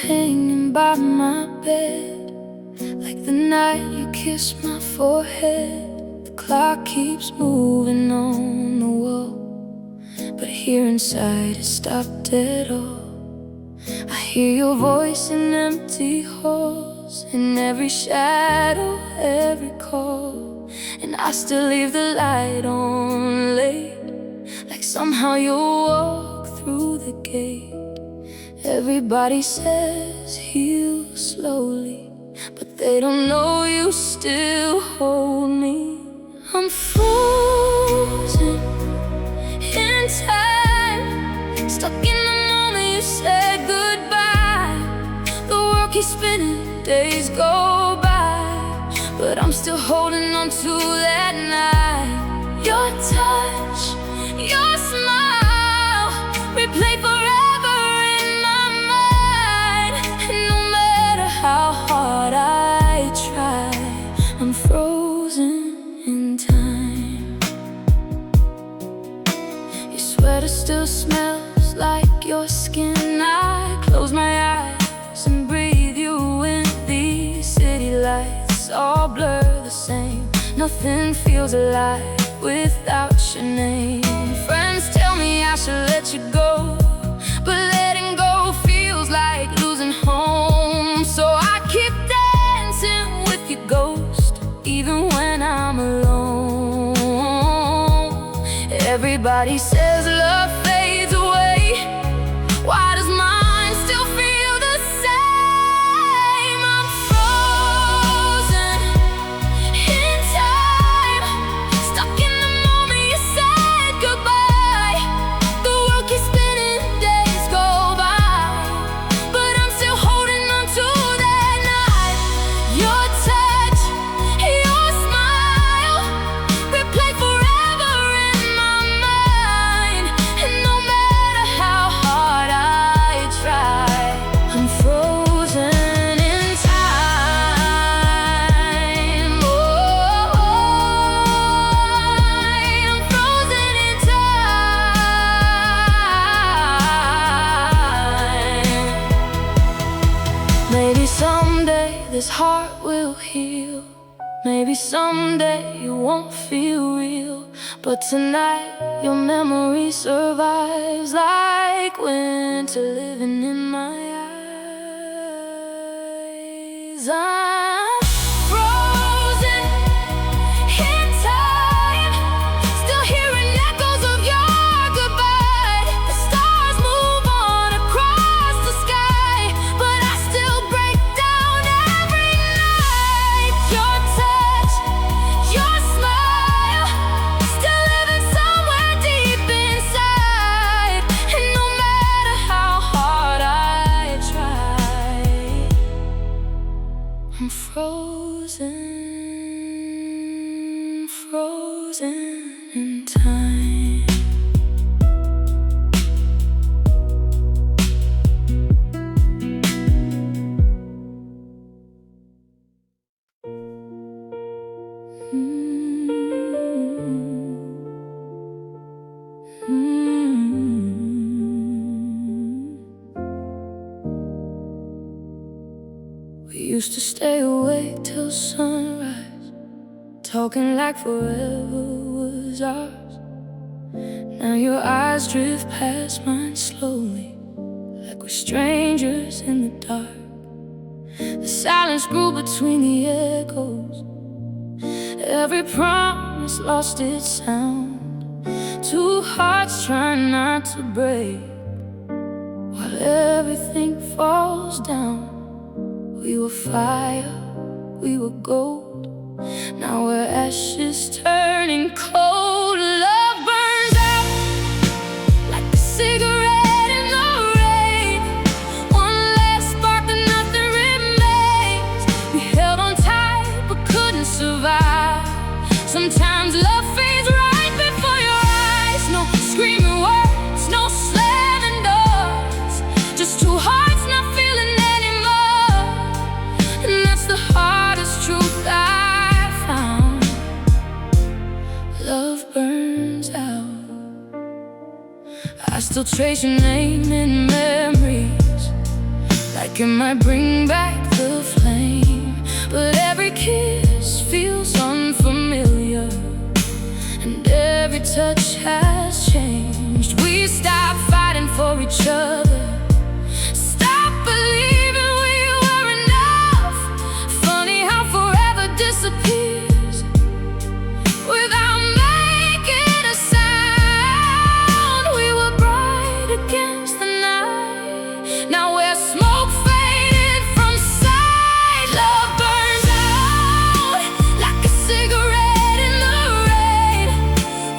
hanging by my bed, like the night you kissed my forehead. The clock keeps moving on the wall, but here inside it stopped dead all. I hear your voice in empty halls, in every shadow, every call. And I still leave the light on late, like somehow you'll walk through the gate. Everybody says heal slowly, but they don't know you still hold me. I'm frozen in time, stuck in the moment you said goodbye. The world keeps spinning, days go by, but I'm still holding on to that night. Your touch, your smile, replay forever in my mind. And no matter how hard I try, I'm frozen in time. Your sweater still smells like your skin. I close my eyes and breathe you in. These city lights all blur the same. Nothing feels alive without your name. Friends tell me I should let you go, but letting go feels like losing home. So I keep dancing with your ghost, even when I'm alone. Everybody says love fades away. Why does mine still feel the same? I'm frozen in time, stuck in the moment you said goodbye. The world keeps spinning, days go by, but I'm still holding on to that night. Your touch, your smile, replay forever in my mind. And no matter how hard I try, I'm frozen in time. Oh, I'm frozen in time. Maybe someday this heart will heal. Maybe someday you won't feel real. But tonight your memory survives like winter living in my eyes. I'm frozen in time, still hearing echoes of your goodbye. The stars move on across the sky, but I still break down every night. Your touch, your smile, still living somewhere deep inside. And no matter how hard I try, I'm frozen in time. We used to stay awake till sunrise, talking like forever was ours. Now your eyes drift past mine slowly, like we're strangers in the dark. The silence grew between the echoes, every promise lost its sound. Two hearts trying not to break, while everything falls down. We were fire, we were gold, now we're ashes turning cold. Love burns out like a cigarette in the rain. One last spark, then nothing remains. We held on tight but couldn't survive. Sometimes love fades right before your eyes. No screaming words, no slamming doors, just two hearts not feeling anymore. And that's the hardest truth I found. Love burns out. I still trace your name in memories, like It might bring back the flame, but every kiss feels unfamiliar, and every touch has changed. We stopped fighting for each other, stopped believing we were enough. Funny how forever disappears without making a sound. We were bright against the night, now we're smoke faded from sight. Love burns out like a cigarette in the rain.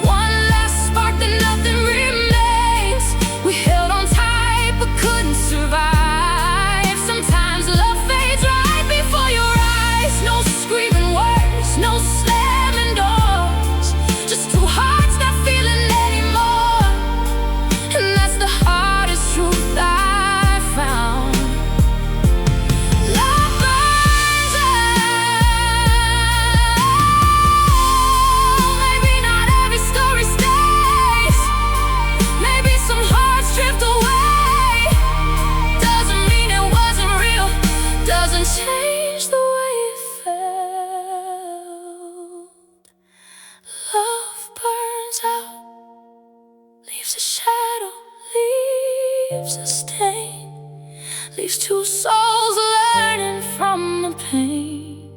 One last spark, then nothing remains. We held on tight but couldn't survive. Sometimes love fades right before your eyes. No screaming words, no slamming doors, just two hearts not feeling anymore. And that's the hardest truth I found. Love burns out. Maybe not every story stays, maybe some hearts drift away. Doesn't mean it wasn't real, doesn't change the way it felt. Love burns out, leaves a shadow, leaves a stain, leaves two souls learning from the pain.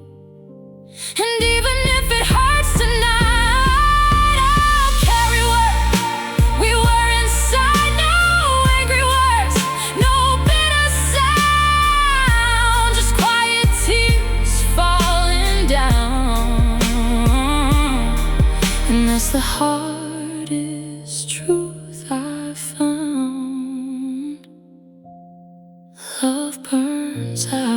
And even if it hurts tonight, I'll carry what we were inside. No angry words, no bitter sound, just quiet tears falling down. And that's the hardest truth I found. Love burns out.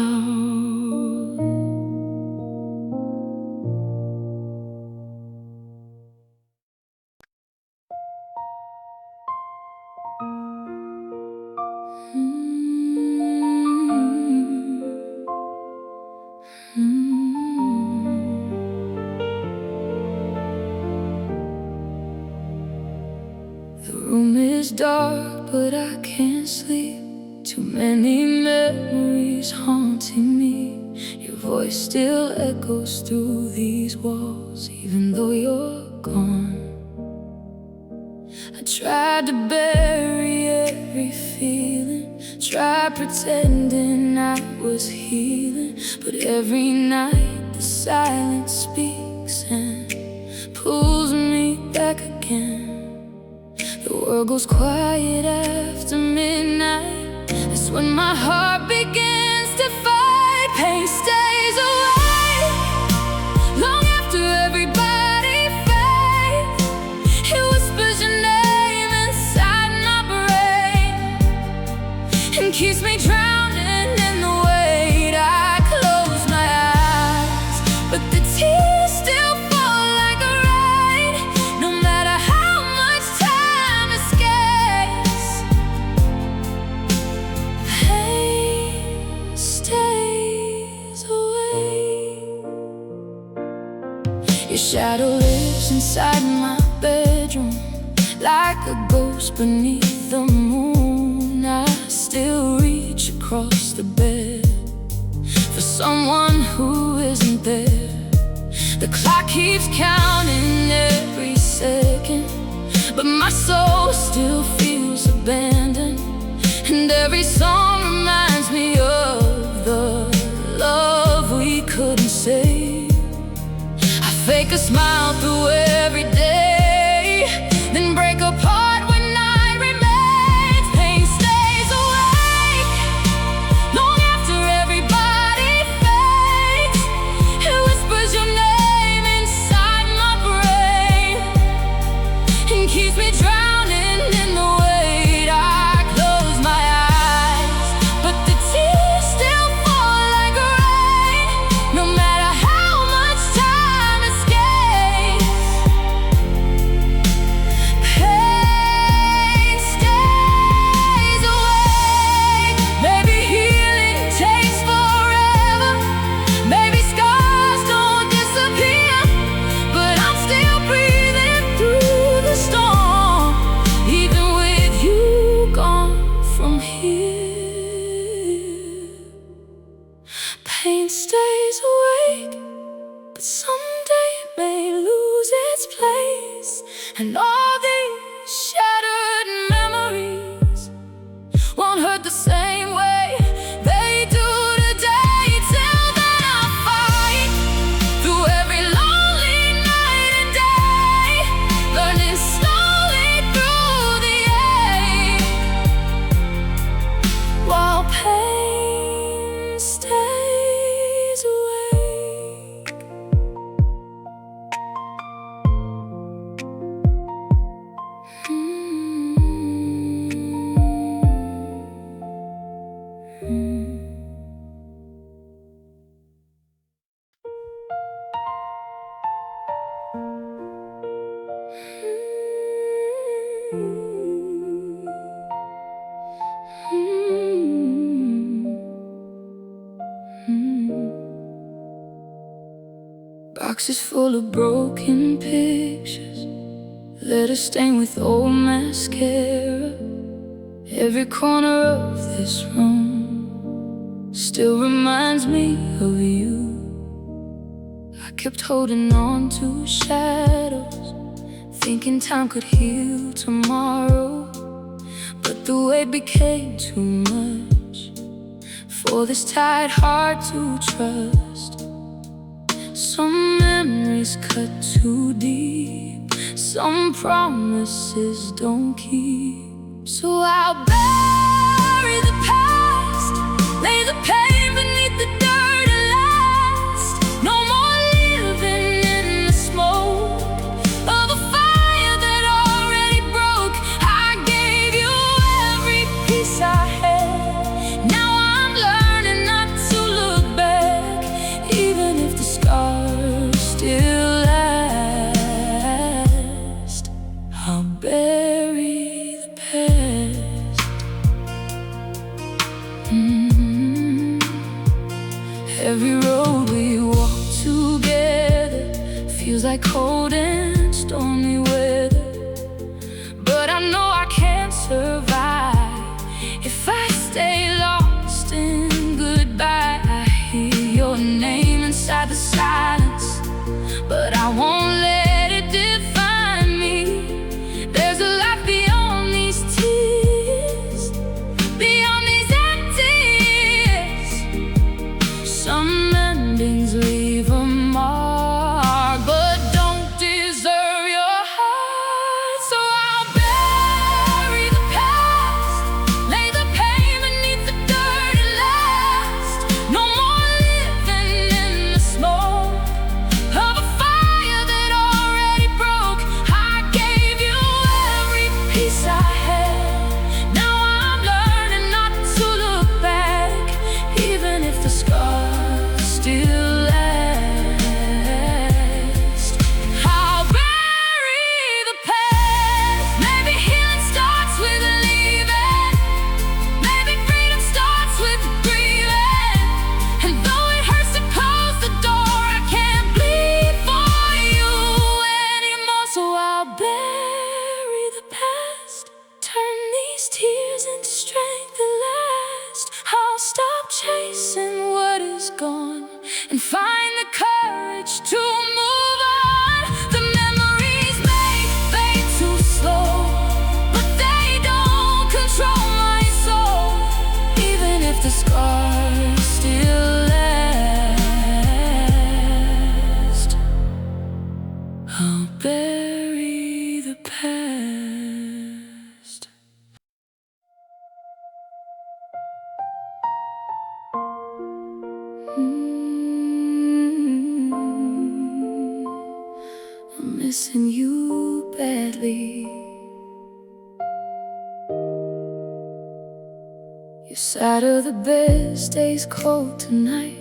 The room is dark, but I can't sleep. Too many memories haunting me. Your voice still echoes through these walls, even though you're gone. I tried to bury every feeling, tried pretending I was healing, but every night the silence speaks and pulls me back again. The world goes quiet after midnight. That's when my heart begins to fight. Pain stays awake long after everybody fades. It whispers your name inside my brain and keeps me drowning in the weight. I close my eyes, but the tears still fall like a rain. No matter how much time escapes, pain stays away. Your shadow lives inside my bedroom like a ghost beneath the moon. I still reach across the bed for someone who isn't there. The clock keeps counting every second, but my soul still feels abandoned. And every song reminds me of the love we couldn't save. I fake a smile through every day, then break apart when night remains. Pain stays awake long after everybody fades. It whispers your name inside my brain and keeps me drowning in the weight. I close my eyes, but the tears still fall like rain. No matter how much time escapes, pain stays awake, but someday it may lose its place, and all these shattered memories won't hurt the same way they do today. Till then I'll fight through every lonely night and day, learning slowly through the ache, while pain stays awake. Boxes full of broken pictures, letters stained with old mascara. Every corner of this room still reminds me of you. I kept holding on to shadows, thinking time could heal tomorrow, but the weight became too much for this tired heart to trust. Some memories cut too deep, some promises don't keep. So I'll bury the past, lay the pain beneath the dirt at last. No more living in the smoke of a fire that already broke. I gave you every piece I had. Now I'm learning not to look back, even if the scars still last. I'll bury the past. Every road we walk together feels like cold and stormy weather, but I know I can't survive if I stay lost in goodbye. I hear your name inside the silence, but I won't let it define me. There's a life beyond these tears, beyond these empty years. Some endings leave a mark, but don't deserve your heart. So I'll bury the past, lay the pain beneath the dirt at last. No more living in the smoke of a fire that already broke. I gave you every piece I had. Now I'm learning not to look back, even if the scars still last. I'll bury the past. Maybe healing starts with leaving, maybe freedom starts with grieving. And though it hurts to close the door, I can't bleed for you anymore. So I'll bury the past, turn these tears into strength at last. I'll stop chasing what is gone and find the courage to move on. The memories may fade too slow, but they don't control my soul, even if the scars still last. I'll bury the past. I'm missing you badly. Your side of the bed stays cold tonight.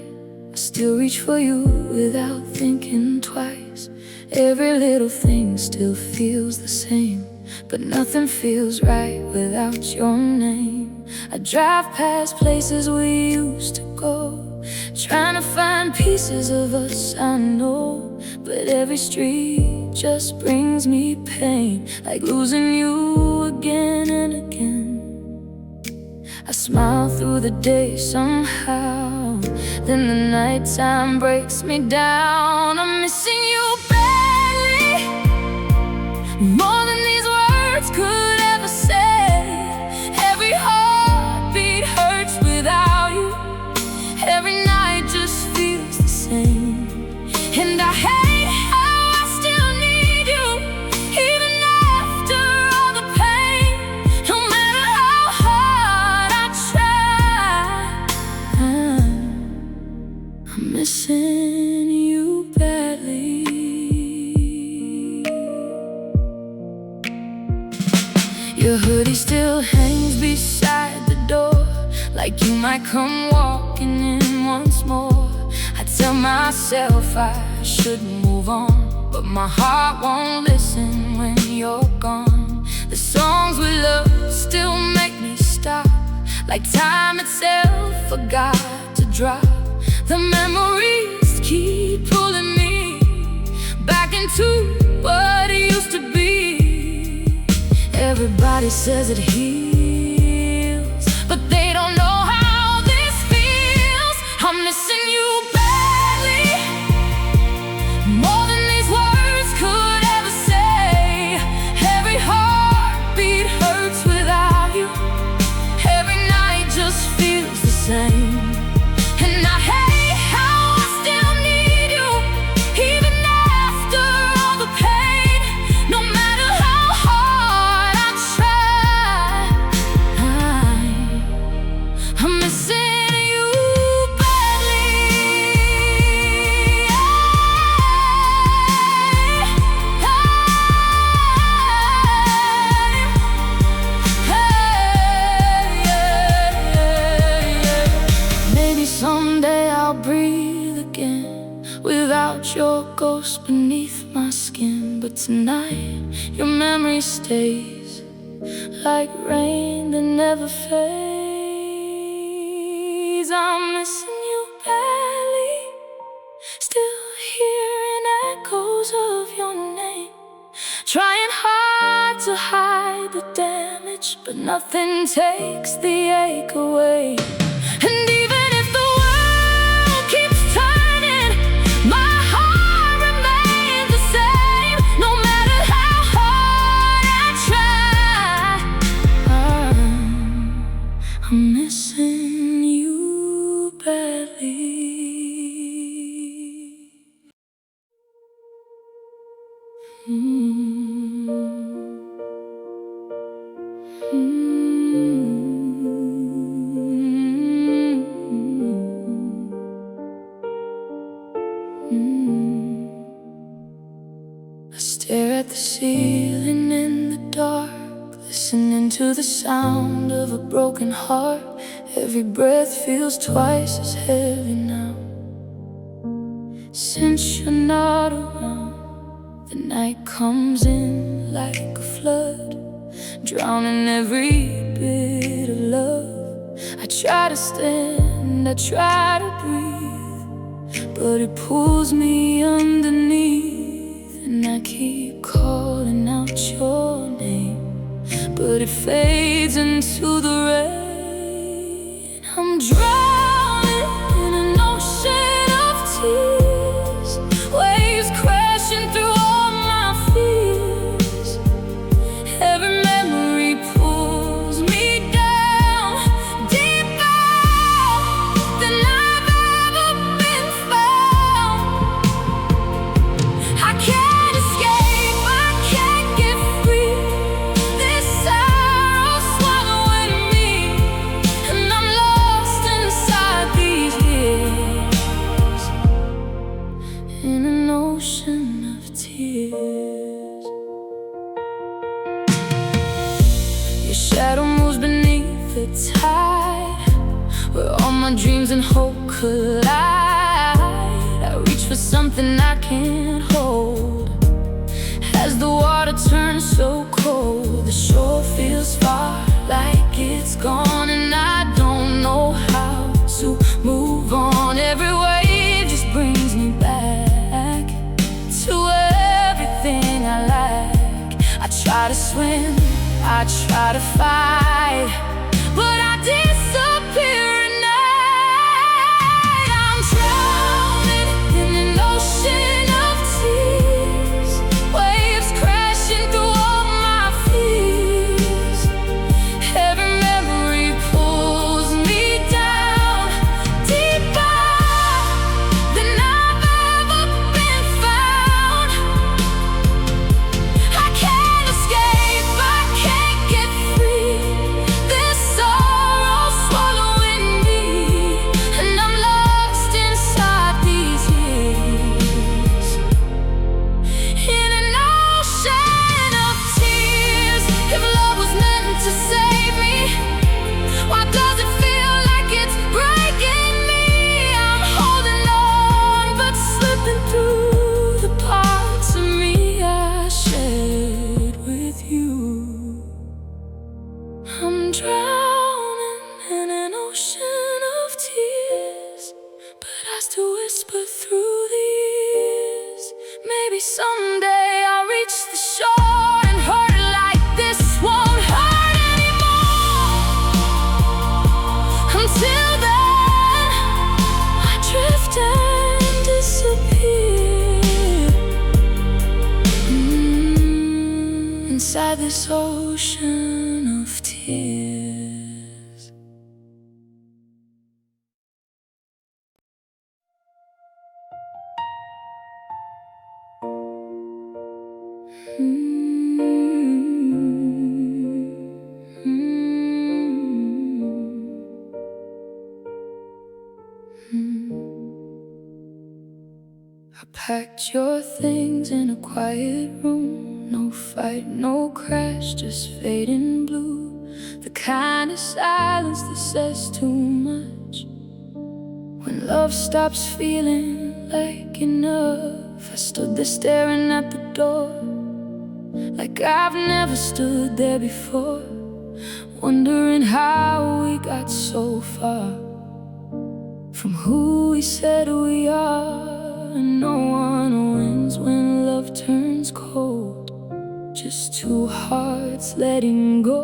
I still reach for you without thinking twice. Every little thing still feels the same, but nothing feels right without your name. I drive past places we used to go, trying to find pieces of us I know, but every street just brings me pain, like losing you again and again. I smile through the day somehow, then the nighttime breaks me down. I'm missing you badly, more than these words could ever say. Every heartbeat hurts without you. Every night just feels the same. And I hate how I still need you, even after all the pain. No matter how hard I try, I'm missing you badly. Your hoodie still hangs beside the door, like you might come walking in once more. I tell myself I should move on, but my heart won't listen when you're gone. The songs we love still make me stop, like time itself forgot to drop. The memories keep pulling me back into what it used to be. Everybody says it heals, but they don't know how this feels. I'm missing you badly, more than these words could ever say. Every heartbeat hurts without you. Every night just feels the same. And I hate how I still need you, even after all the pain. No matter how hard I try, I'm missing you badly. Maybe someday I'll breathe again without your ghost beneath my skin. But tonight your memory stays like rain that never fades. I'm missing you badly, still hearing echoes of your name, trying hard to hide the damage, but nothing takes the ache away. And even if the world keeps turning, my heart remains the same. No matter how hard I try, I'm missing you badly. I stare at the ceiling in the dark, listening to the sound of a broken heart. Every breath feels twice as heavy now. Since you're not around, the night comes in like a flood, drowning every bit of love. I try to stand, I try to breathe, but it pulls me underneath. And I keep calling out your name, but it fades into the rain. I'm drowning in an ocean of tears, waves crashing through all my fears. Every memory pulls me down, deeper than I've ever been found. I can't escape, I can't get free. This sorrow's swallowing me, and I'm lost inside these years, in an ocean of tears. Your shadow moves beneath the tide, where all my dreams and hope collide. I reach for something I can't hold. As the water turns so cold, the shore feels far, like it's gone, and I don't know how to move on. Every wave just brings me back to everything I like. I try to swim, I try to fight, but I disappear at night. I'm I packed your things in a quiet room. No fight, no crash, just fading blue. The kind of silence that says too much. When love stops feeling like enough. I stood there staring at the door, like I've never stood there before, wondering how we got so far from who we said we are. No one wins when love turns cold, just two hearts letting go.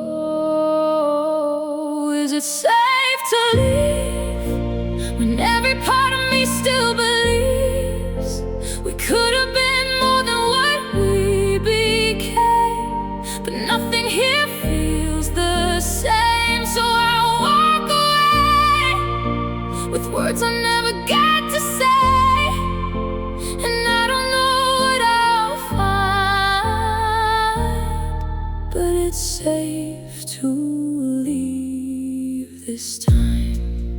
Is it safe to leave when every part of me still believes we could have been more than what we became? But nothing here feels the same, so I walk away with words I never got to say. It's safe to leave this time.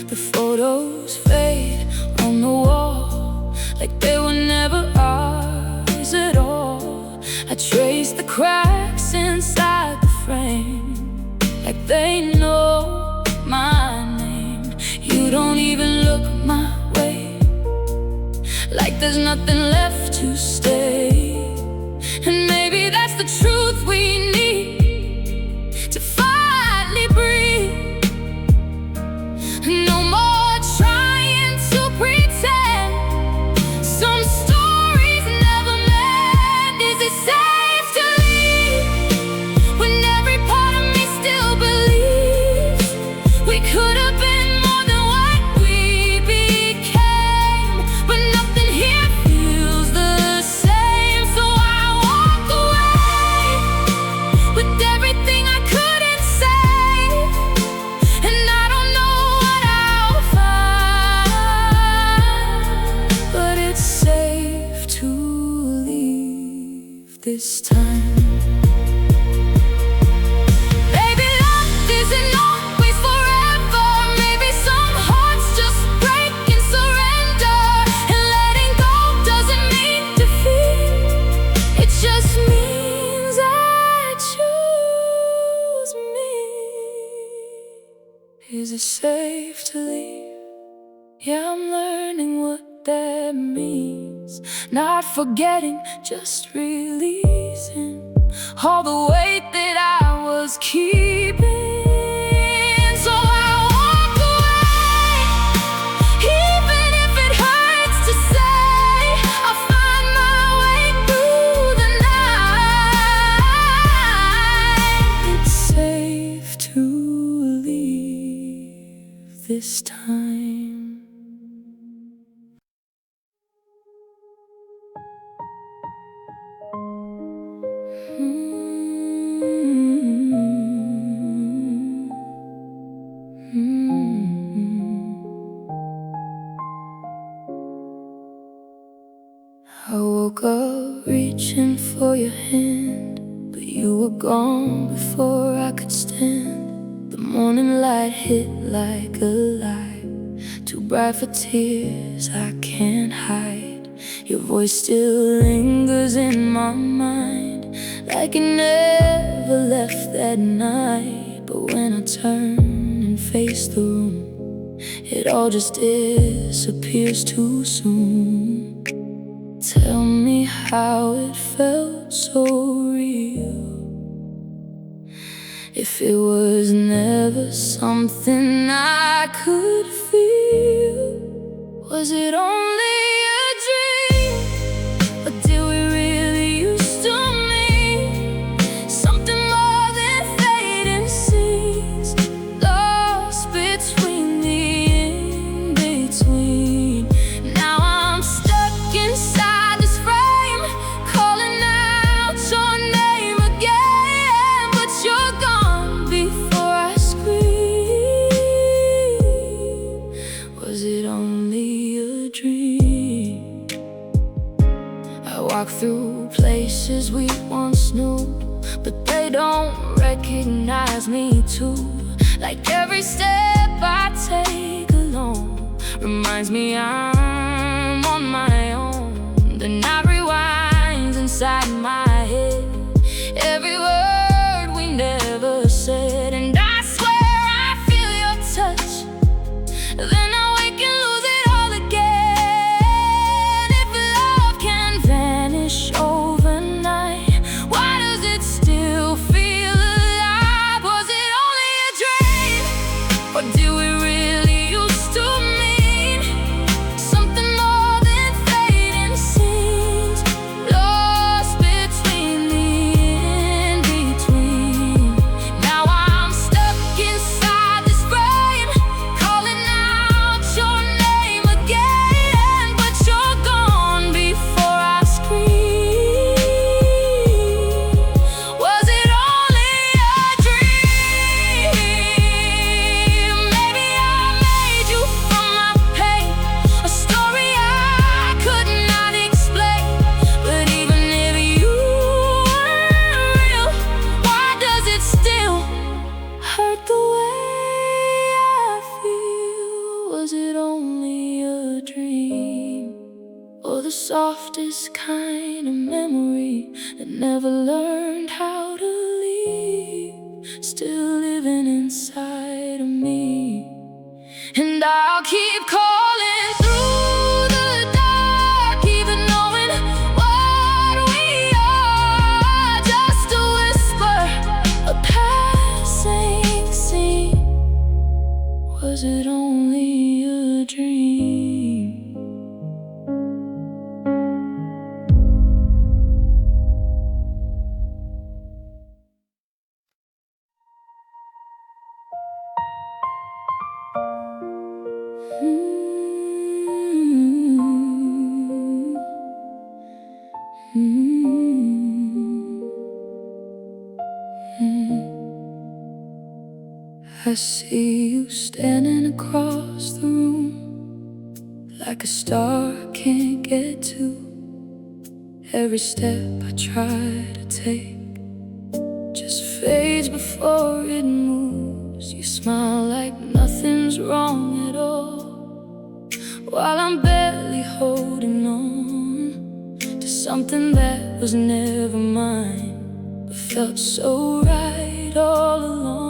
The photos fade on the wall like they were never ours at all. I trace the cracks inside the frame like they know my name. You don't even look my way, like there's nothing left to stay. And maybe that's the truth we need to finally breathe. No more trying to pretend some stories never meant. Is it safe to leave when every part of me still believes we could have been this time? Baby, love isn't always forever. Maybe some hearts just break and surrender, and letting go doesn't mean defeat. It just means I choose me. Is it safe to leave? Yeah, I'm learning what that means. Not forgetting, just releasing all the weight that I was keeping. So I walk away, even if it hurts to say I'll find my way through the night. It's safe to leave this time. I woke up reaching for your hand, but you were gone before I could stand. The morning light hit like a light, too bright for tears I can't hide. Your voice still lingers in my mind, like it never left that night. But when I turn and face the room, it all just disappears too soon. Tell me how it felt so real, if it was never something I could feel. Was it only a dream, or did we really used to mean something more than fading scenes, lost between the in-between? Now I'm stuck inside this frame, calling out your name again, but you're gone before I scream. Was it only a dream? too. Like every step I take alone reminds me I'm on my own. The night rewinds inside my head, every word we never said. And I swear I feel your touch, then I wake and lose it all again. If love can vanish overnight, why does it still feel alive? Was it only a dream, or did we really used to mean something more than fading scenes, lost between the in-between? Now I'm stuck inside this frame, calling out your name again, but you're gone before I scream. Was it only a dream? Maybe I made you from my pain, a story I could not explain. But even if you weren't real, why does it still hurt the way I feel? Was it only a dream, or the softest kind of memory that never learned how to leave, still living inside of me? And I'll keep calling through the dark, even knowing what we are, just a whisper, a passing scene. Was it only a dream? I see you standing across the room, like a star I can't get to. Every step I try to take just fades before it moves. You smile like nothing's wrong at all, while I'm barely holding on to something that was never mine, but felt so right all along.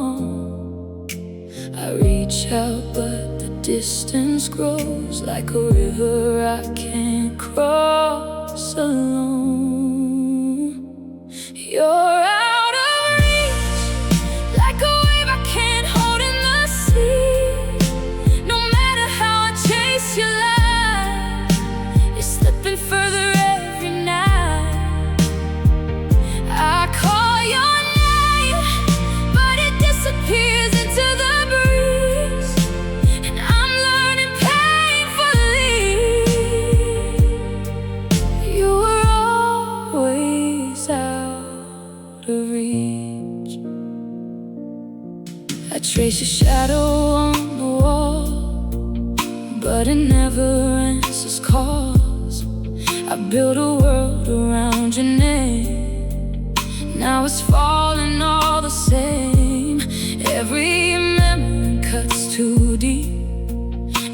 I reach out, but the distance grows, like a river I can't cross alone. You're out of reach, like a wave I can't hold in the sea. No matter how I chase your light, you're slipping further every night. I call your name, but it disappears into the breeze, and I'm learning painfully you were always out of reach. I trace your shadow on the wall, but it never answers calls. I built a world around your name, now it's falling all the same. Every memory cuts too deep,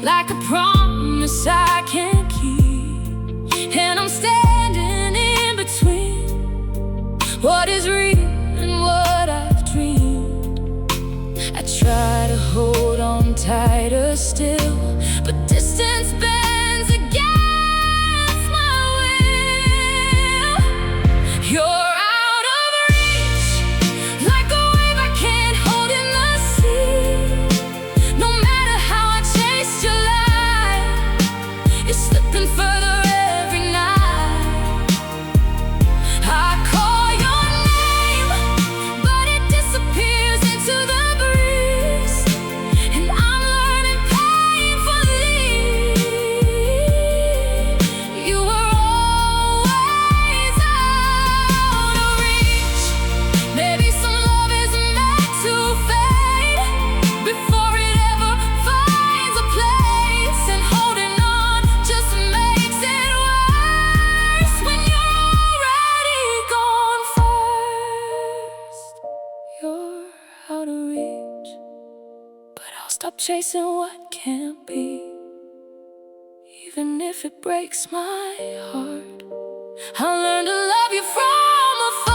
like a promise I can't keep. And I'm standing in between what is real and what I've dreamed. I try to hold on tighter still, but distance bends against my will. You're out of reach, like a wave I can't hold in the sea. No matter how I chase your light, you're slipping further every night. I call your name, but it disappears into the breeze, and I'm learning painfully Stop chasing what can't be, even if it breaks my heart. I'll learn to love you from afar.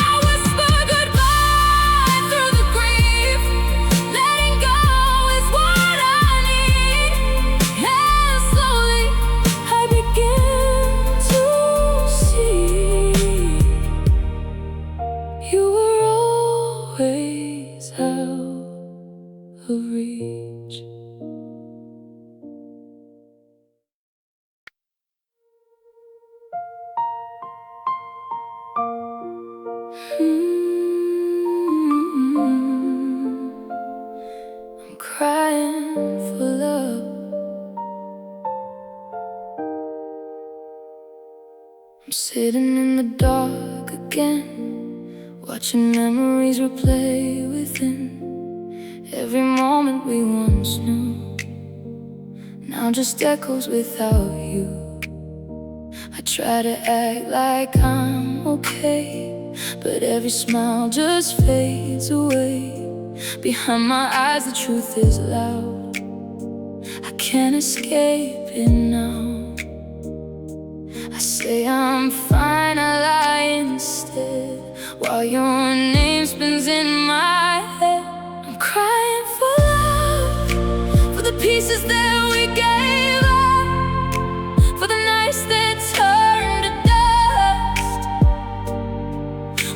I whisper goodbye through the grief. Letting go is what I need. And slowly I begin to see you were always out of reach. I'm crying for love. I'm sitting in the dark again, watching memories replay within. Every moment we once knew, now just echoes without you. I try to act like I'm okay, but every smile just fades away. Behind my eyes the truth is loud, I can't escape it now. I say I'm fine, I lie instead, while your name spins in my head. I'm crying for love, for the pieces that we gave up, for the nights that turned to dust,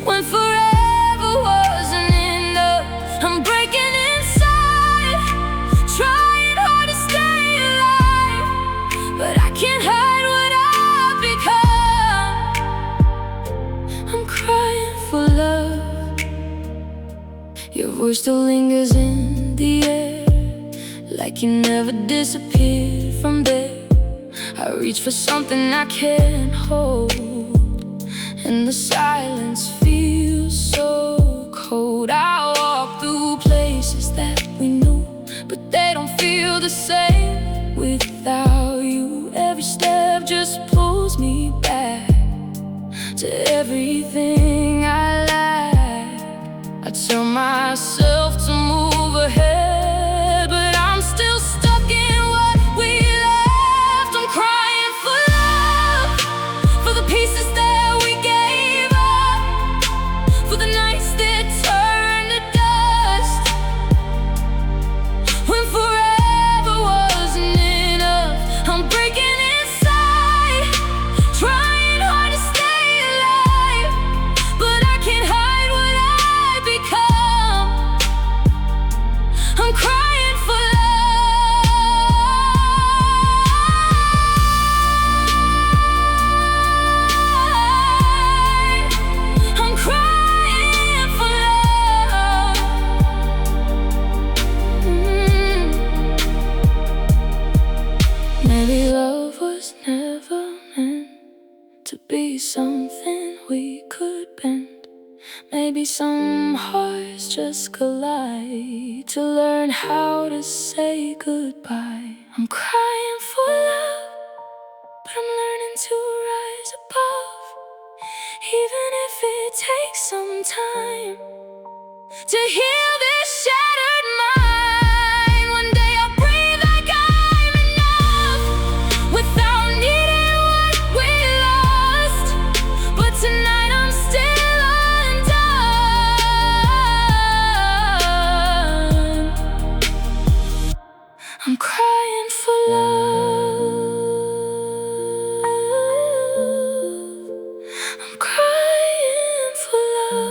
when forever wasn't enough. I'm breaking inside, trying hard to stay alive, but I can't hide what I've become. I'm crying for love. Your voice still lingers in the air, like you never disappeared from there. I reach for something I can't hold, and the silence feels so cold. I walk through places that we knew, but they don't feel the same without you. Every step just pulls me back to everything I lack. I tell myself to move ahead, but I'm still stuck in what we left. I'm crying for love, for the pieces that we gave up, for the nights that turned to dust, when forever wasn't enough. I'm breaking inside, trying hard to stay alive, but I can't hide what I've become. I'm crying for love. I'm crying for love. Maybe love was never meant to be something we could bend. Maybe some hearts just collide to learn how to say goodbye. I'm crying for love, but I'm learning to rise above, even if it takes some time to heal this shattered mind. One day I'll breathe like I'm enough, without needing what we lost. But tonight I'm still undone. I'm crying for love. I'm crying for love.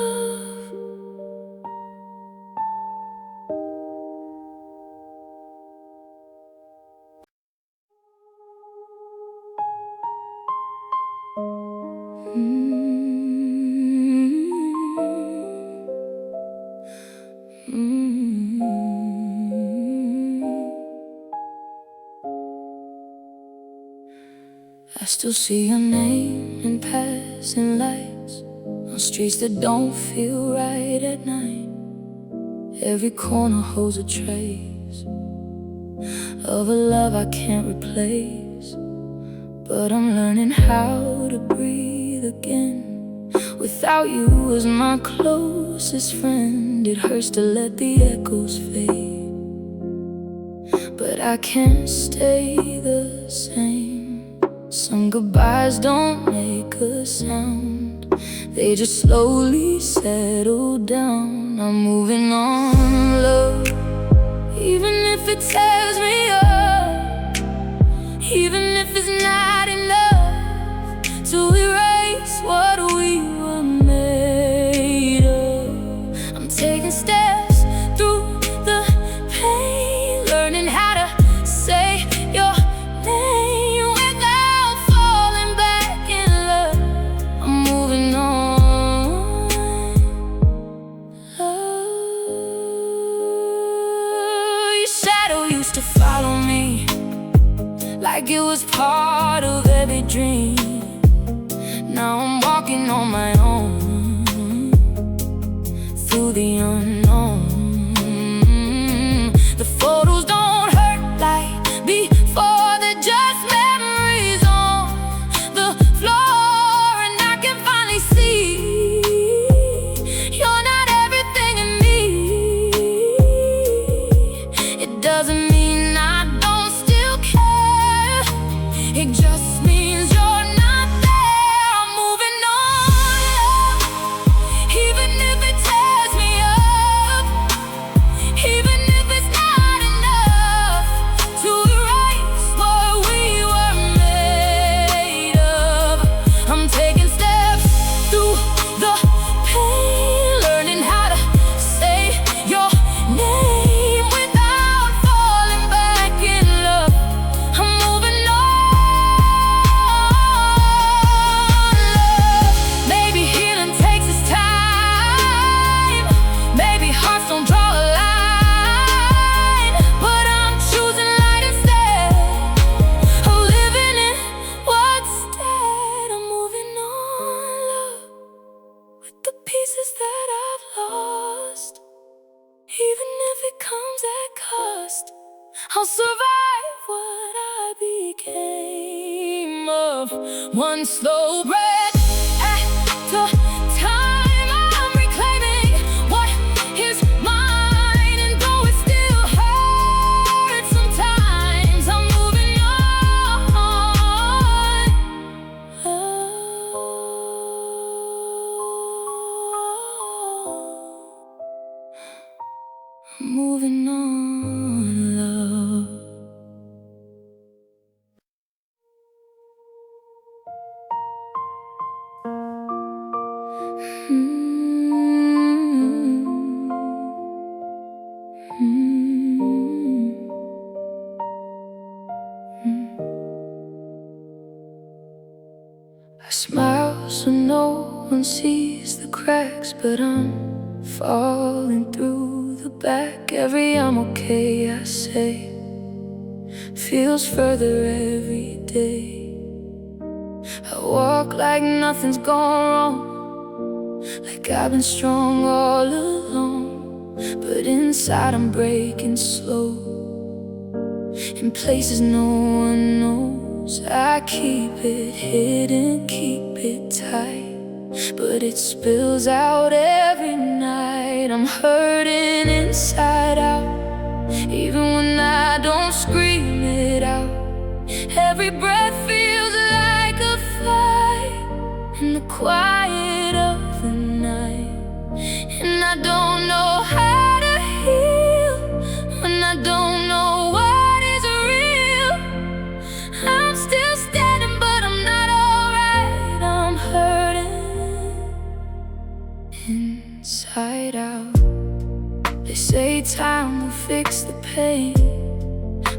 I still see your name in passing lights, on streets that don't feel right at night. Every corner holds a trace of a love I can't replace, but I'm learning how to breathe again. Without you as my closest friend, it hurts to let the echoes fade. But I can't stay the same. Some goodbyes don't make a sound, they just slowly settle down. I'm moving on, love, even if it tears me up, even if it's not enough to erase what we were made of. I'm taking steps through the pain, learning how to say your name without falling back in love. I'm moving on, your shadow used to follow me like it was part of every dream. Now I'm walking on my own through the unknown. The photos don't hurt like before, they're just memories on the floor. And I can finally see you're not everything in me. It doesn't mean I don't still care, it just means you're not there. I'm moving on, even if it tears me up, even if it's not enough to erase what we were made of. I'm taking steps through the pain, learning how to say your name without falling back in love. I'm moving on, love. Maybe healing takes its time, maybe hearts don't draw a line, but I'm choosing light instead of living in what's dead. I'm moving on, love, with the pieces that I've lost, even if it comes at cost. I'll survive what I became of, one slow breath at a time. I'm reclaiming what is mine, and though it still hurts sometimes, I'm moving on, moving on, love. I smile so no one sees the cracks, but I'm falling through the back. Every I'm okay I say feels further every day. I walk like nothing's gone wrong, like I've been strong all along, but inside I'm breaking slow, in places no one knows. I keep it hidden, keep it tight, but it spills out every night. I'm hurting inside out, even when I don't scream it out. Every breath feels like a fight in the quiet of the night, and I don't know how to heal when I don't know what is real. I'm still standing, but I'm not alright. I'm hurting inside out. They say time will fix the pain,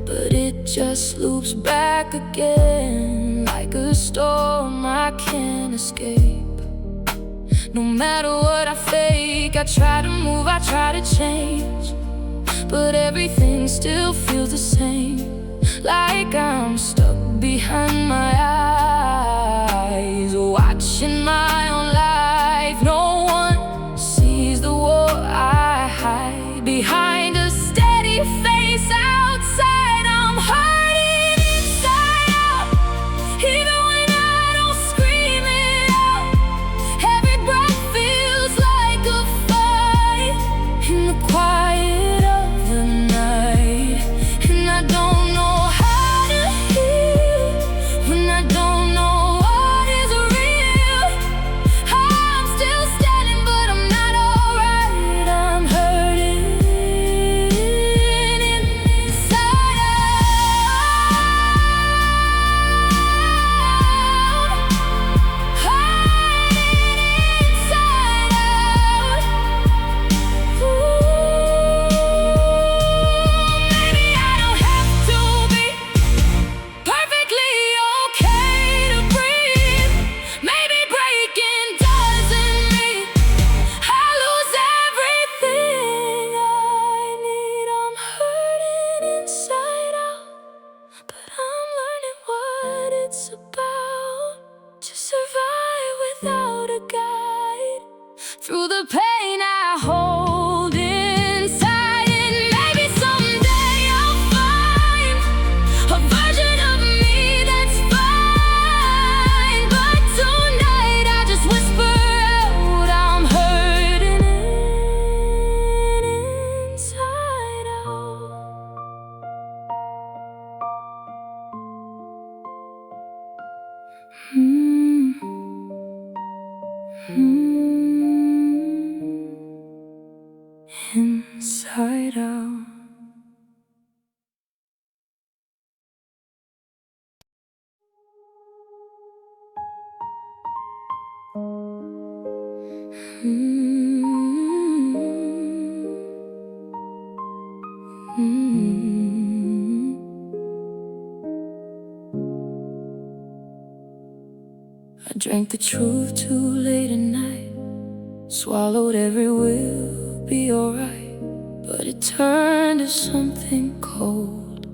but it just loops back again like a storm I can't escape. No matter what I fake, I try to move, I try to change, but everything still feels the same, like I'm stuck behind my eyes, watching my own life. No one sees the war I hide behind a steady face outside. I'm hurting inside out, even when I don't scream it out. inside out. I drank the truth too late at night, swallowed every will be alright, but it turned to something cold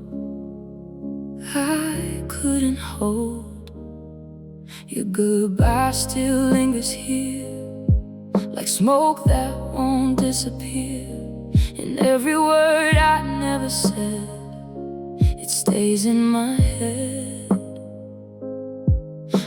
I couldn't hold. Your goodbye still lingers here, like smoke that won't disappear. And every word I never said, it stays in my head.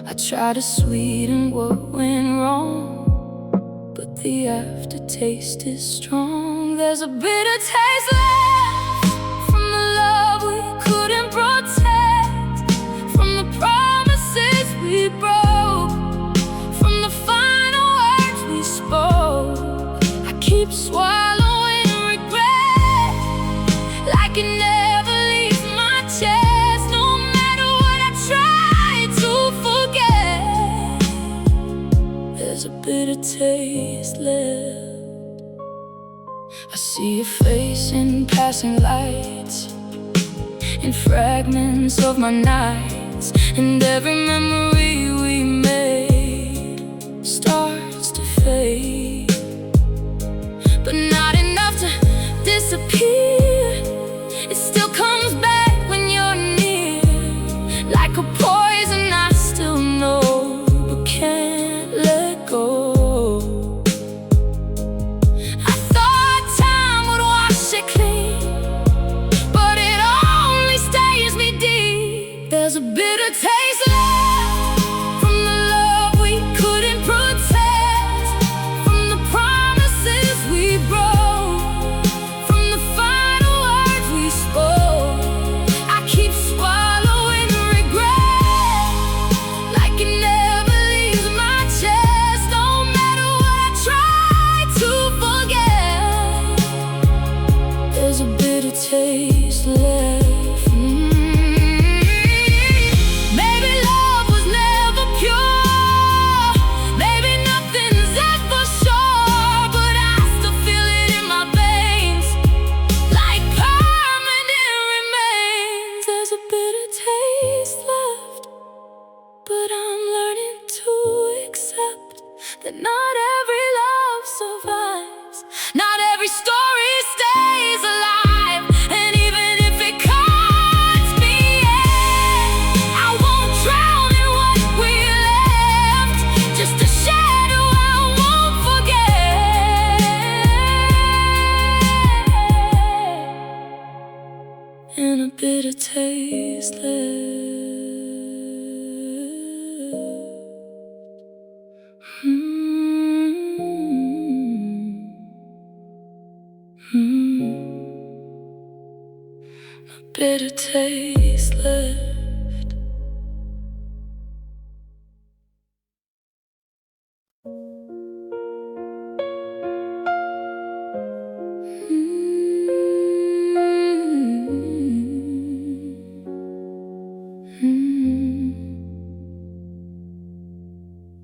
I try to sweeten what went wrong, but the aftertaste is strong. There's a bitter taste left from the love we couldn't protect, from the promises we broke, from the final words we spoke. I keep swallowing regret, like it never leaves my chest. No matter what I try to forget, there's a bitter taste left. I see your face in passing lights, in fragments of my nights, and every memory we made starts to fade, but not enough to disappear. It still comes back when you're near, like a poison I still know, but can't let go. I thought time would wash it clean, but it only stains me deep. There's a bitter taste left from the love we couldn't protect, from the promises we broke, from the final words we spoke. I keep swallowing regret, like it never leaves my chest. No matter what I try to forget, there's a bitter taste left. Maybe love was never pure, maybe nothing's ever sure, but I still feel it in my veins, like permanent remains. There's a bitter taste left, but I'm learning to accept that not every love survives, not every story stays alive. And even if it cuts me, I won't drown in what we left, just a shadow I won't forget, and a bitter taste left. A bitter taste left.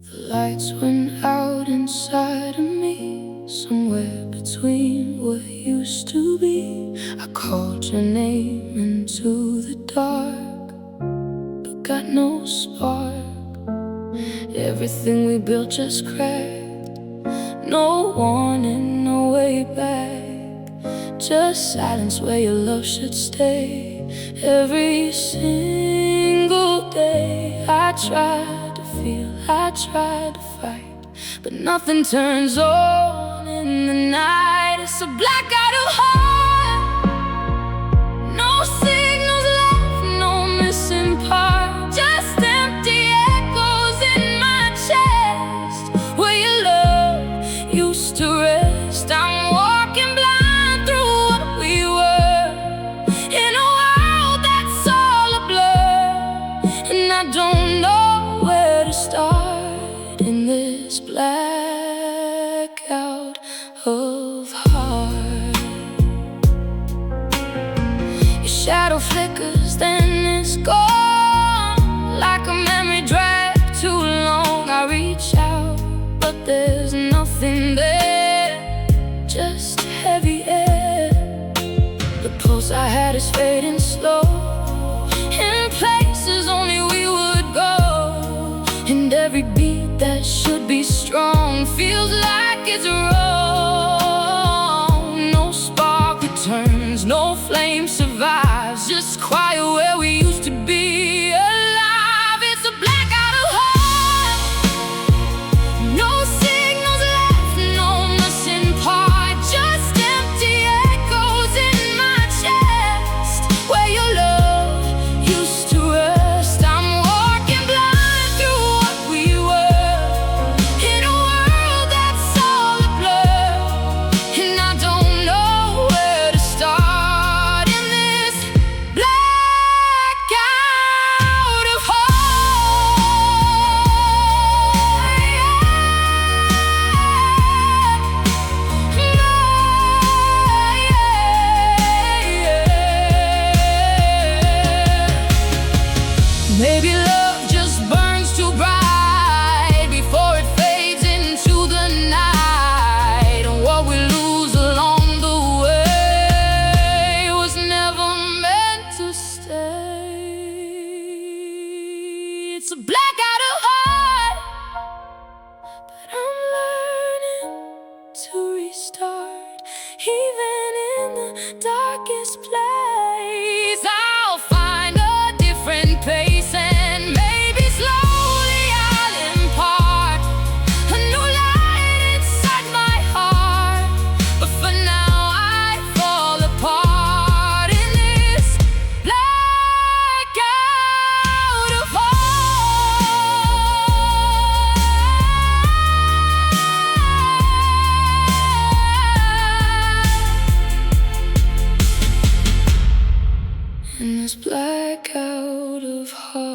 The lights went out inside of me, somewhere between what used to be. I called your name into the dark, but got no spark. Everything we built just cracked, no warning, no way back, just silence where your love should stay. Every single day I tried to feel, I tried to fight, but nothing turns on in the night. It's a blackout of heart, no signals left, no missing part, just empty echoes in my chest, where your love used to rest. I'm walking blind through what we were, in a world that's all a blur, and I don't know where to start in this blackout of heart. heavy air. The pulse I had is fading slow, in places only we would go. And every beat that should be strong feels like it's wrong. No spark returns, no flame survives, just quiet where we used to be alive. It's a blackout of heart, no signals left, no missing part, just empty echoes in my chest where your love used to rest. I'm walking blind through what we were, in a world that's all a blur, and I don't know where to start in this blackout of heart. Maybe love just burns too bright before it fades into the night, and what we lose along the way was never meant to stay. It's a blackout of heart, but I'm learning to restart, even in the darkest place. I'll find a different pace, and maybe slowly I'll impart a new light inside my heart. But for now I fall apart in this blackout of heart. In this blackout of heart.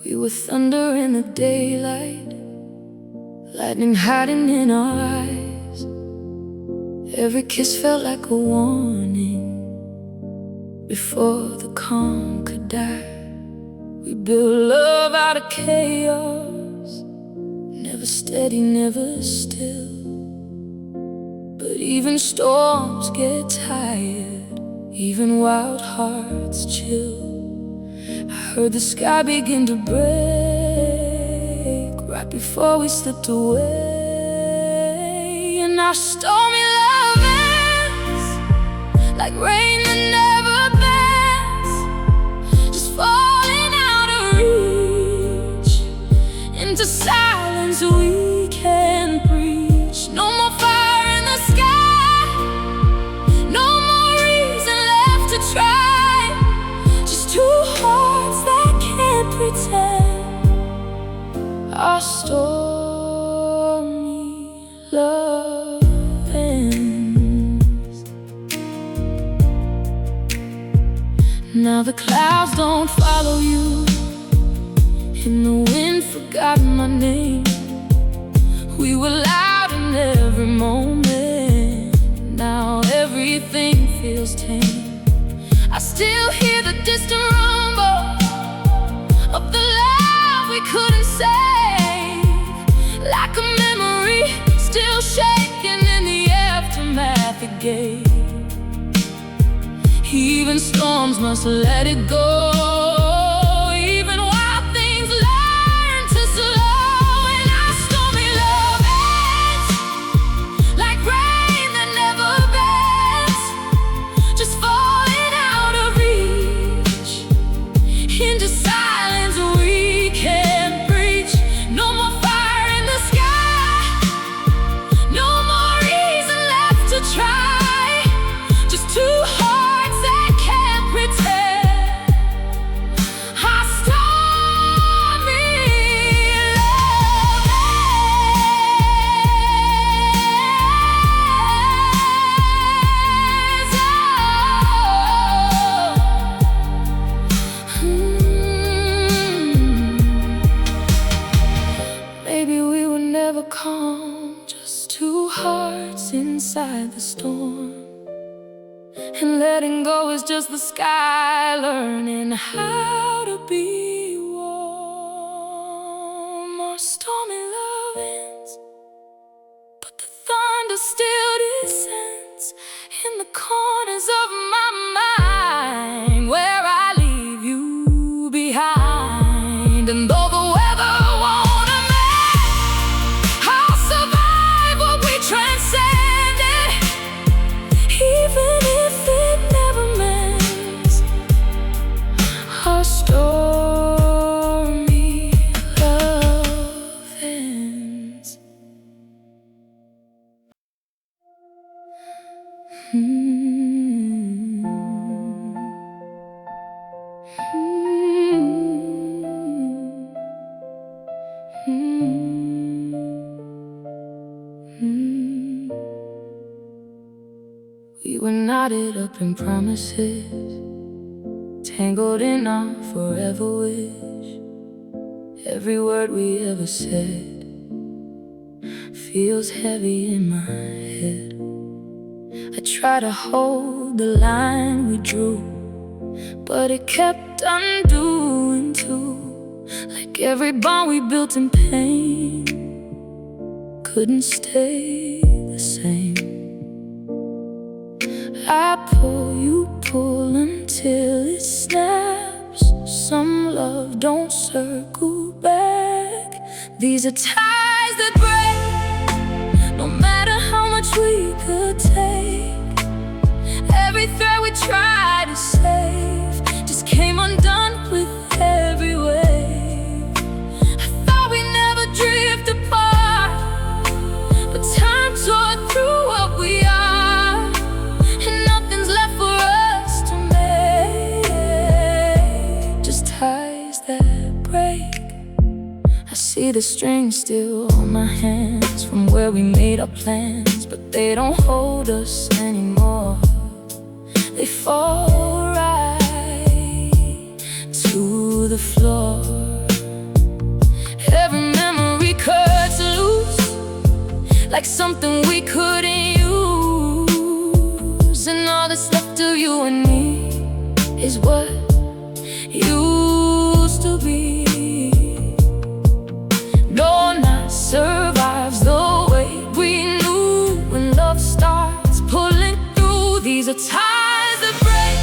We were thunder in the daylight, lightning hiding in our eyes. Every kiss felt like a warning before the calm could die. We built love out of chaos, never steady, never still. But even storms get tired, even wild hearts chill. I heard the sky begin to break right before we slipped away. And our stormy love ends like rain that never bends, just falling out of reach into silence we can't breach. No more fire in the sky, no more reason left to try, just two hearts that can't pretend. Our stormy love ends. Now the clouds don't follow you, and the wind forgot my name. We were loud in every moment, now everything feels tame. I still hear the distant rumble of the love we couldn't save, like a memory still shaking in the aftermath it gave. Even storms must let it go, even wild things learn to slow. And our stormy love ends like rain that never bends, just falling out of reach into silence we can't breach. No more fire in the sky, no more reason left to try, just two hearts that can't pretend. never calm, just two hearts inside the storm. And letting go is just the sky learning how to be warm. Our stormy love ends, but the thunder still descends in the corners of my mind, where I leave you behind. And though the weather won't amend, I'll survive what we transcended, even if it never mends. Our stormy love ends. We were knotted up in promises, tangled in our forever wish. Every word we ever said feels heavy in my head. I try to hold the line we drew, but it kept undoing too. Like every bond we built in pain couldn't stay the same. I pull, you pull until it snaps. Some love don't circle back. These are ties that break, no matter how much we could take. Every thread we tried to save just came undone with every wave. I thought we'd never drift apart, but time tore through what we are, and nothing's left for us to make. Just ties that break. I see the strings still on my hands from where we made our plans, but they don't hold us anymore. They fall right to the floor. Every memory cuts loose, like something we couldn't use. And all that's left of you and me is what used to be. No night survives the weight we knew when love starts pulling through. These are ties that break,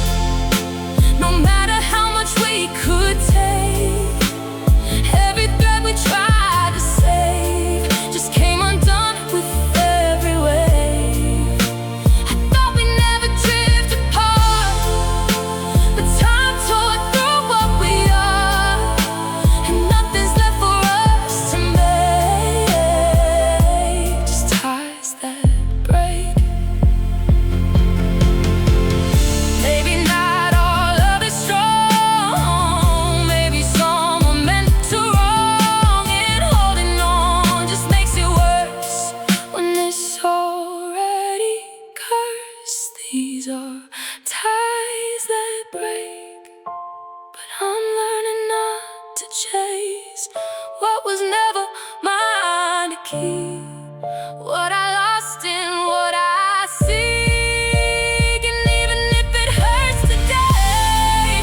no matter how much we could take. Every thread we tried to save just came undone with every wave. I thought we'd never drift apart, but time tore through what we are, and nothing's left for us to make. Just ties that break. Maybe not all of it's strong, maybe some were meant to wrong, and holding on just makes it worse when it's already cursed. These are ties that break, but I'm learning not to chase what was never mine to keep. What I lost and what I seek, and even if it hurts today,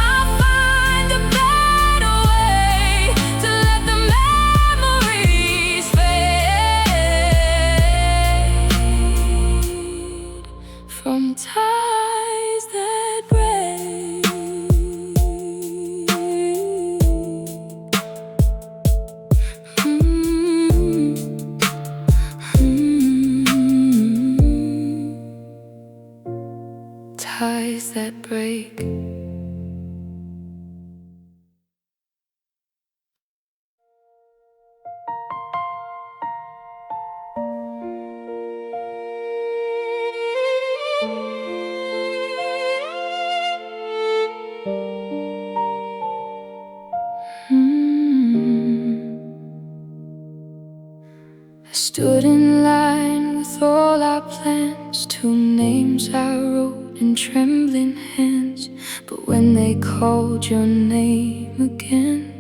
I'll find a better way to let the memories fade from ties that break. Ties that break. I stood in line with all our plans, 2 names I wrote in trembling hands. But when they called your name again,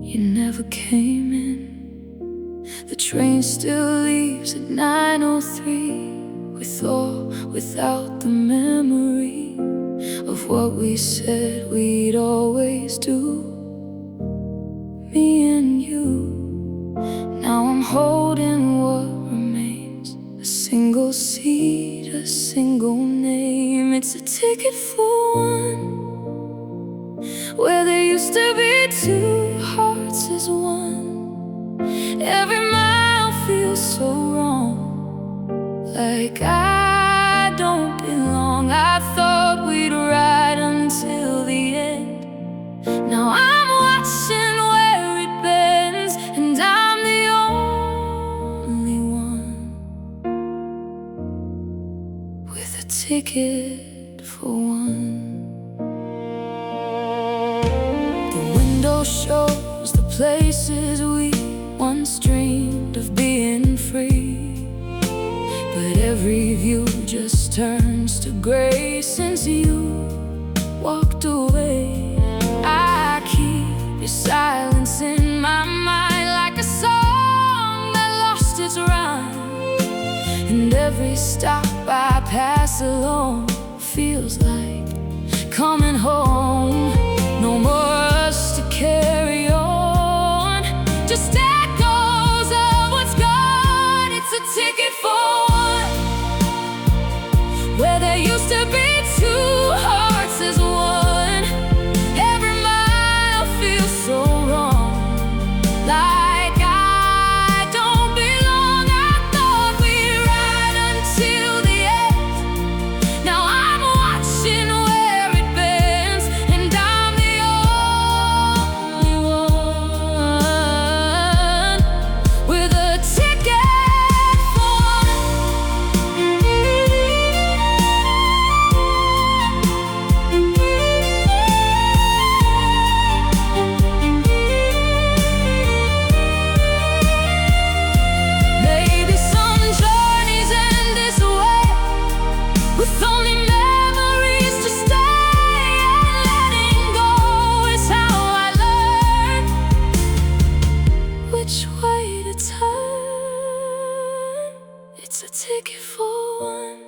you never came in. The train still leaves at 9:03, with or without the memory of what we said we'd always do, me and you. Now I'm holding what remains, a single seat, a single name. It's a ticket for one, where there used to be two hearts as one. Every mile feels so wrong, like I don't belong. I thought we'd ride until the end. Now I'm watching where it bends, and I'm the only one with a ticket for one. The window shows the places we once dreamed of being free, but every view just turns to gray since you walked away. I keep your silence in my mind like a song that lost its rhyme, and every stop I pass alone feels like coming home. No more us to carry on, just echoes of what's gone. It's a ticket for one, where there used to be two hearts as one. Every mile feels so wrong, like I don't belong. I thought we'd ride until the end. Now I'm watching where it bends, and I'm the only one with a ticket for maybe some journeys end this way, with only memories to stay, and letting go is how I learn which way to turn. It's a ticket for one,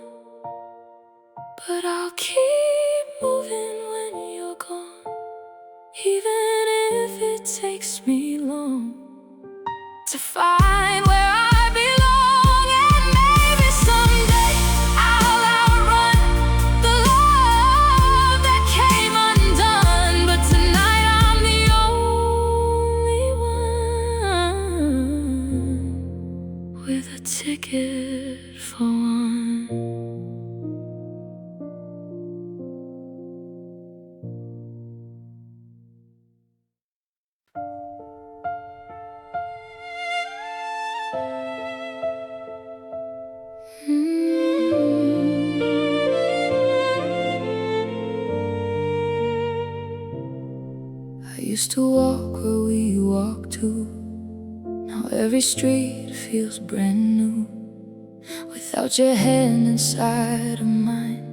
but I'll keep moving when you're gone, even if it takes me long to find where I belong. And maybe someday I'll outrun the love that came undone, but tonight I'm the only one with a ticket for one. I used to walk where we walked too. Now every street feels brand new. Without your hand inside of mine,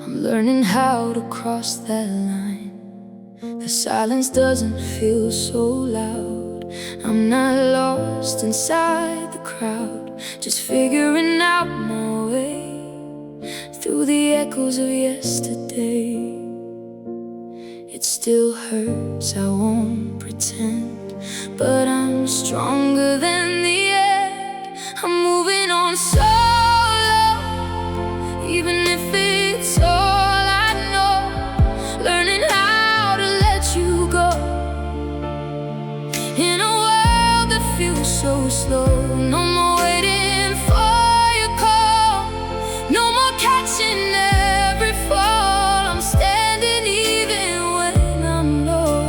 I'm learning how to cross that line. The silence doesn't feel so loud. I'm not lost inside the crowd, just figuring out my way through the echoes of yesterday. It still hurts, I won't pretend, but I'm stronger than the end. I'm moving on solo, even if it's all I know. Learning how to let you go in a world that feels so slow. No more waiting for your call, no more catching every fall. I'm standing even when I'm low.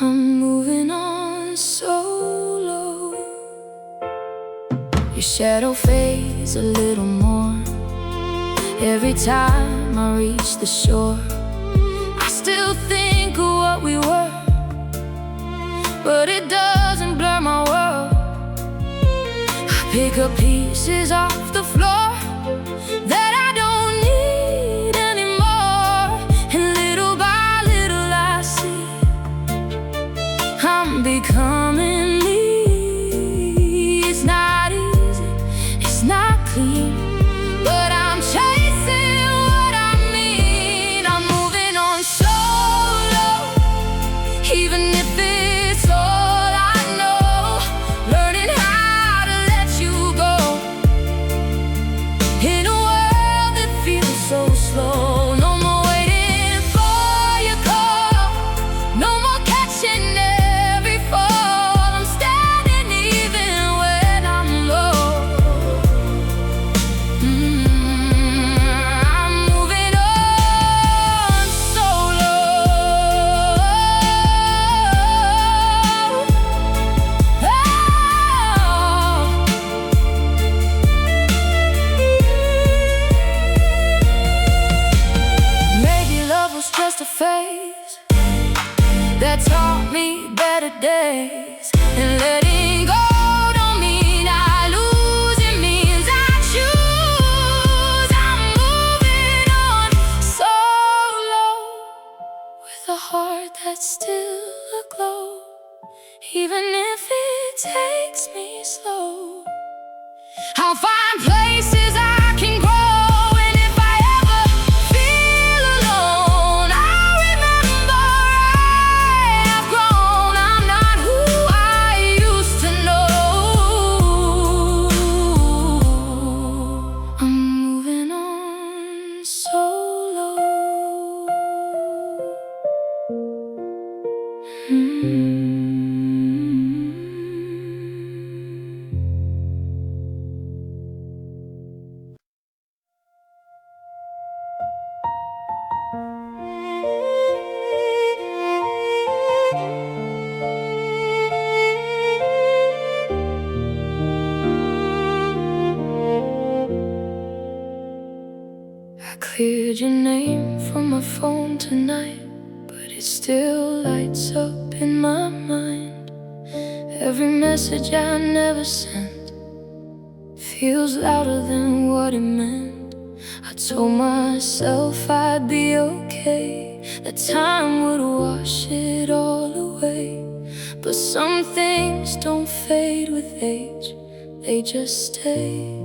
I'm moving on solo. Your shadow fades a little more every time I reach the shore. I still think of what we were, but it doesn't blur my world. I pick up pieces off the floor that I don't need anymore, and little by little I see how I'm becoming me. It's not easy, it's not clean, but I'm chasing what I mean. I'm moving on solo, even if it's all I know. Learning how to let you go in a world that feels so slow. No more waiting for your call, no more catching every fall. I'm standing even when I'm low. I'm moving on solo. Maybe love was just a phase that taught me better days, and letting go don't mean I lose, it means I choose. I'm moving on solo, with a heart that's still aglow, even if it takes me slow. I'll find places I can grow, and if I ever feel alone, I'll remember I have grown. I'm not who I used to know. I'm moving on solo. I cleared your name from my phone tonight, but it still lights up in my mind. Every message I never sent feels louder than what it meant. I told myself I'd be okay, that time would wash it all away. But some things don't fade with age, they just stay.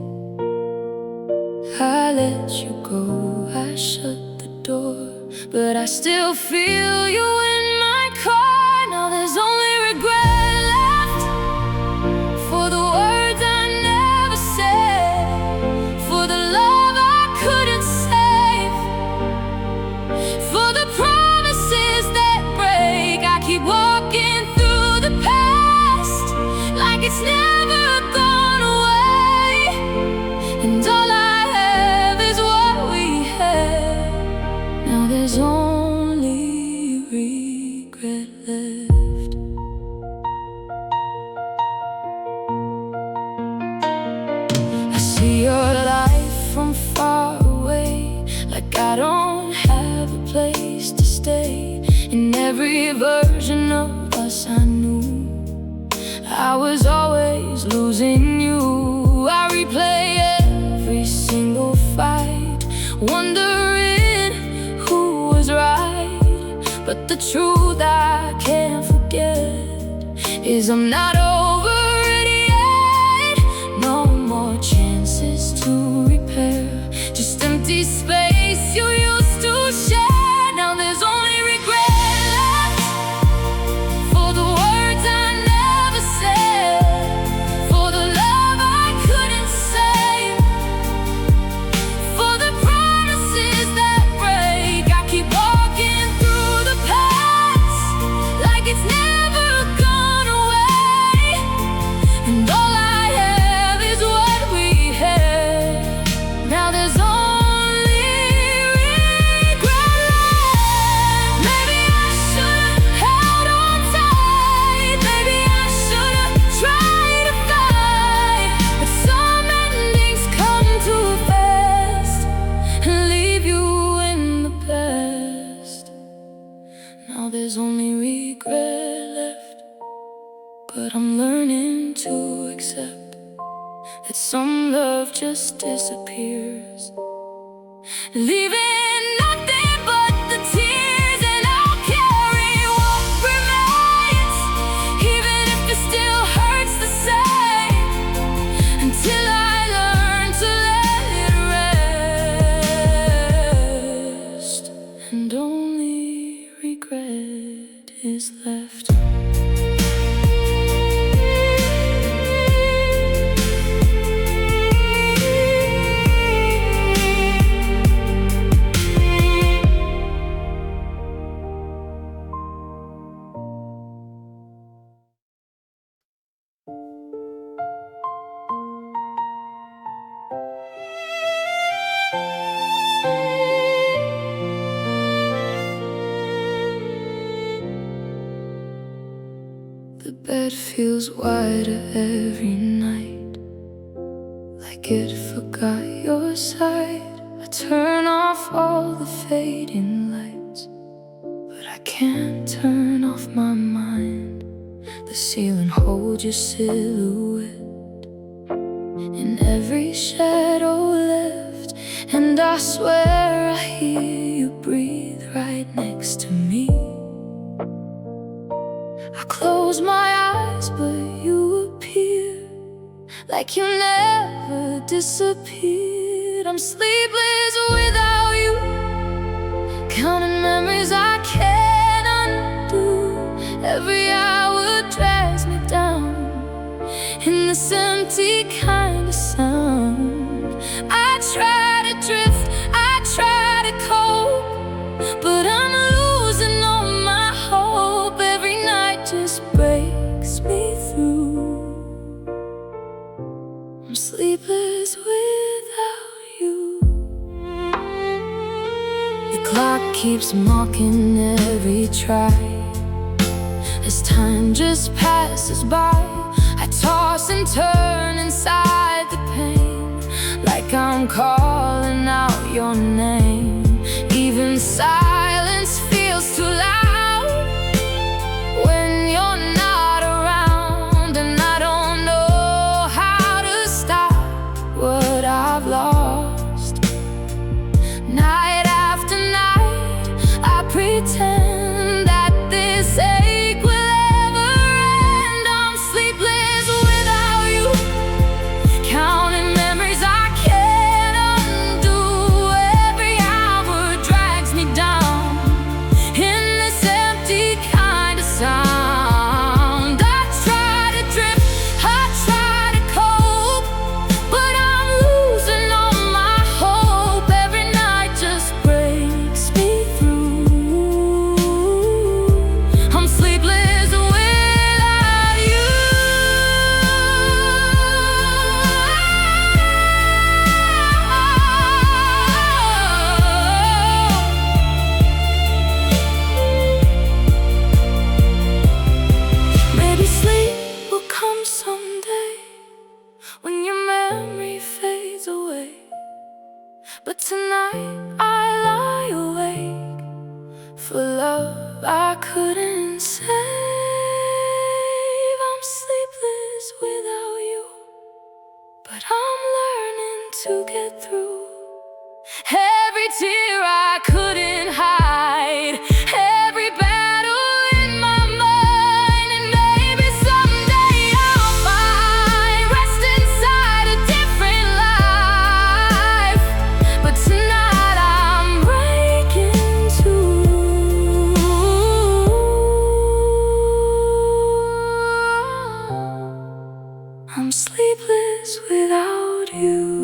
I let you go, I shut the door, but I still feel you in my car. Now there's only regret left for the words I never said, for the love I couldn't save, for the promises that break. I keep walking through the past like it's never gone away, and all I have is what we had. Now there's only regret left. I see your life from far away, like I don't have a place to stay. In every version of us I knew, I was always losing you. I replay every single fight, wondering who was right. But the truth I can't forget is I'm not over it yet. No more chances to repair, just empty space you used to share. Now there's only regret left for the words I never said, for the love I couldn't save, for the promises that break. I keep walking through the past like it's never gone away, and all I have is what we had. Now there's only regret left. Maybe I should've held on tight, maybe I should've tried to fight, but some endings come too fast and leave you in the past. Now there's only regret left, but I'm learning to accept that some love just disappears, leaving nothing but the tears. And I'll carry what remains The bed feels wider every night, like it forgot your side. I turn off all the fading lights, but I can't turn off my mind. The ceiling holds your silhouette in every shadow left, and I swear I hear you breathe right next to me. I close my eyes, but you appear, like you never disappeared. I'm sleepless without you, counting memories I can't undo. Every hour drags me down in this empty kind of sound. I try to drift, I try to cope, but I'm losing all my hope. Every night just breaks me through. I'm sleepless without you. The clock keeps mocking every try as time just passes by. I toss and turn inside the pain, like I'm calling out your name. Even silence feels too loud when you're not around, and I don't know how to stop what I've lost. Night after night, I pretend that this ache will ever end. I'm sleepless without you, counting memories I can't undo. Every hour drags me down in this empty kind of sound. I try to drift, I try to cope, but I'm losing all my hope. Every night just breaks me through. I'm sleepless without you. Maybe sleep will come someday when your memory fades away, but tonight I lie awake for love I couldn't save. I'm sleepless without you, but I'm learning to get through. Every tear I couldn't hide, every battle in my mind, and maybe someday I'll find rest inside a different life. But tonight I'm breaking too. I'm sleepless without you.